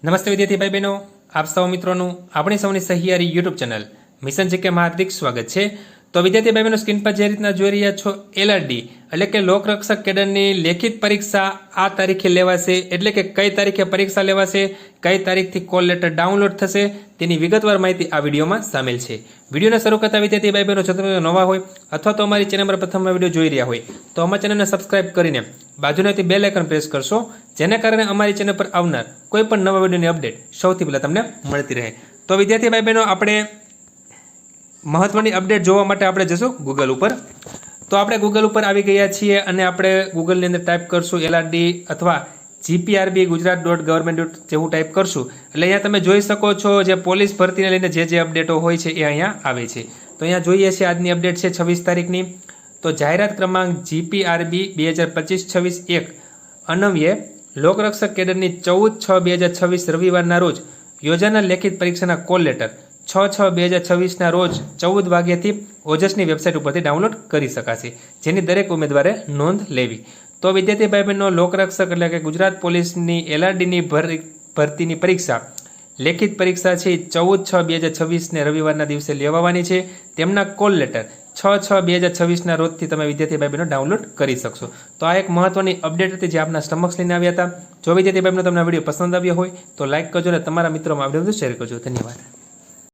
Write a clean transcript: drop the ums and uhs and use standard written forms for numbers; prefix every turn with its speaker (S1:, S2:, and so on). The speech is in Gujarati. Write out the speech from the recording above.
S1: નમસ્તે વિદ્યાર્થી ભાઈ બહેનો, આપ સૌ મિત્રોનું આપણી સૌની સહિયારી યુટ્યુબ ચેનલ મિશન જીકેમાં હાર્દિક સ્વાગત છે। તો વિદ્યાર્થી ભાઈ બહેનો, સ્ક્રીન પર જે રીતના જોઈ રહ્યા છો, LRD એટલે કે લોકરક્ષક કેડરની લેખિત પરીક્ષા આ તારીખે લેવાશે। એટલે કે કઈ તારીખે પરીક્ષા લેવાશે, કઈ તારીખથી કોલ લેટર ડાઉનલોડ થશે, તેની વિગતવાર માહિતી આ વિડીયોમાં સામેલ છે। વિડીયોને શરૂ કરતા વિદ્યાર્થી ભાઈ બહેનો, જો તમે નવા હોય અથવા તો અમારી ચેનલ પર પ્રથમ વિડીયો જોઈ રહ્યા હોય તો અમારી ચેનલને સબસ્ક્રાઇબ કરીને બાજુનાથી બેલ આઇકન પ્રેસ કરશો, જેના કારણે અમારી ચેનલ પર આવનાર કોઈ પણ નવા વિડીયોની અપડેટ સૌથી પહેલા તમને મળતી રહે। તો વિદ્યાર્થી ભાઈ બહેનો, આપણે મહત્વની અપડેટ જોવા માટે આપણે જશું ગૂગલ ઉપર। તો આપણે ગૂગલ ઉપર આવી ગયા છીએ અને આપણે ગૂગલની અંદર ટાઈપ કરશું LRD અથવા GPRB gujarat.government જેવું ટાઈપ કરશું એટલે અહીંયા તમે જોઈ શકો છો જે પોલીસ ભરતીને લઈને જે અપડેટો હોય છે એ અહીંયા આવે છે। તો અહીંયા જોઈએ છે આજની અપડેટ છે 26 તારીખની। તો જાહેરાત ક્રમાંક GPRB 2025-26-1 અન્વયે લોકરક્ષક કેડરની 14/6/2026 રવિવારના રોજ યોજાનાર લેખિત પરીક્ષાના કોલ લેટર 6/6/2026 રોજ 14 વાગ્યાથી ઓજસની વેબસાઇટ ઉપરથી ડાઉનલોડ કરી શકાશે, જેની દરેક ઉમેદવારે નોંધ લેવી। તો વિદ્યાર્થી ભાઈ બહેનો, લોકરક્ષક એટલે કે ગુજરાત પોલીસની LRDની ભરતીની પરીક્ષા લેખિત પરીક્ષા છે 14/6/2026 રવિવારના દિવસે લેવાવાની છે। તેમના કોલ લેટર 6/6/2026 રોજથી તમે વિદ્યાર્થી ભાઈ બહેનો ડાઉનલોડ કરી શકશો। તો આ એક મહત્વની અપડેટ હતી જે આપના સમક્ષ લઈને આવ્યા હતા। જો વિદ્યાર્થી ભાઈ બહેનો તમને વિડીયો પસંદ આવ્યો હોય તો લાઇક કરજો અને તમારા મિત્રોમાં આ વિડીયો શેર કરજો। ધન્યવાદ।